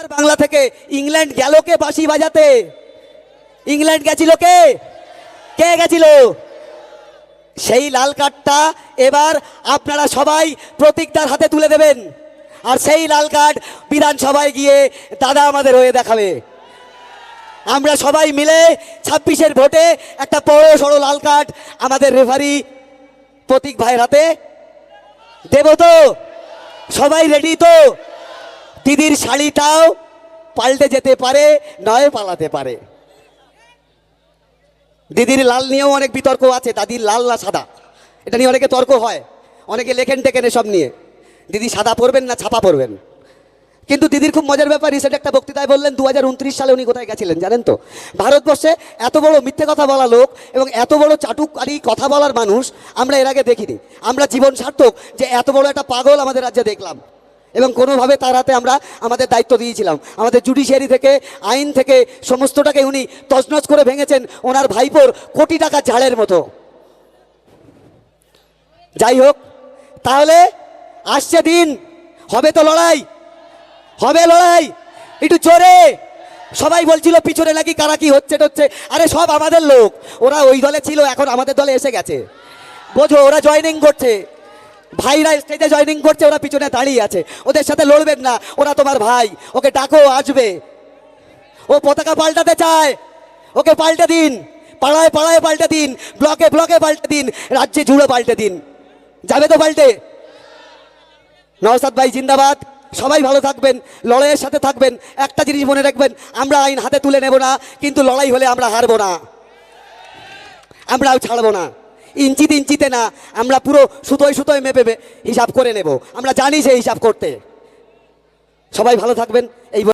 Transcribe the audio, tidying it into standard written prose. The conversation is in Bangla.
ওপার বাংলা থেকে ইংল্যান্ড গেল কে বাঁশি বাজাতে? ইংল্যান্ড গেছিল কে? কে গেছিল? সেই লাল কার্ডটা এবার আপনারা সবাই প্রতীকদার হাতে তুলে দেবেন, আর সেই লাল কার্ড বিধানসভায় গিয়ে দাদা আমাদের হয়ে দেখাবে। আমরা সবাই মিলে 26-এর ভোটে একটা বড় সড়ো লাল কার্ড আমাদের রেফারি প্রতীক ভাইয়ের হাতে দেব। তো সবাই রেডি তো? দিদির শাড়িটাও পাল্টে যেতে পারে, নয় পালাতে পারে। দিদির লাল নিয়েও অনেক বিতর্ক আছে, দাদির লাল না সাদা, এটা নিয়ে অনেকে তর্ক হয়, অনেকে লেখেন টেকেন এসব নিয়ে। দিদি সাদা পরবেন না ছাপা পরবেন। কিন্তু দিদির খুব মজার ব্যাপার, রিসেন্ট একটা বক্তৃতায় বললেন 2029 সালে উনি কোথায় গেছিলেন জানেন তো? ভারতবর্ষে এত বড় মিথ্যে কথা বলা লোক এবং এত বড় চাটুকারি কথা বলার মানুষ আমরা এর আগে দেখিনি। আমরা জীবন সার্থক যে এত বড় একটা পাগল আমাদের রাজ্যে দেখলাম, এবং কোনোভাবে তার হাতে আমরা আমাদের দায়িত্ব দিয়েছিলাম। আমাদের জুডিশিয়ারি থেকে, আইন থেকে সমস্তটাকে উনি তছনছ করে ভেঙেছেন ওনার ভাইপোর কোটি টাকা ঝাড়ের মতো। যাই হোক, তাহলে আসছে দিন, হবে তো লড়াই, হবে লড়াই একটু জোরে। সবাই বলছিল পিছনে নাকি কারা কি হচ্ছে টচ্ছে, আরে সব আমাদের লোক, ওরা ওই দলে ছিল, এখন আমাদের দলে এসে গেছে, বোঝো। ওরা জয়েনিং করছে, ভাইরা স্টেজে জয়েনিং করছে, ওরা পিছনে দাঁড়িয়ে আছে। ওদের সাথে লড়বেন না, ওরা তোমার ভাই, ওকে ডাকো, আসবে। ও পতাকা পাল্টাতে চায়, ওকে পাল্টে দিন, পাড়ায় পাড়ায় পাল্টে দিন, ব্লকে ব্লকে পাল্টে দিন, রাজ্যে জুড়ে পাল্টে দিন। যাবে তো পাল্টে? নওশাদ ভাই জিন্দাবাদ। সবাই ভালো থাকবেন, লড়াইয়ের সাথে থাকবেন। একটা জিনিস মনে রাখবেন, আমরা আইন হাতে তুলে নেব না, কিন্তু লড়াই হলে আমরা হারবো না, আমরাও ছাড়বো না। ইঞ্চিতে ইঞ্চিতে না, আমরা পুরো সুতোয় সুতোয় মেপে হিসাব করে নেব। আমরা জানি সেই হিসাব করতে। সবাই ভালো থাকবেন এই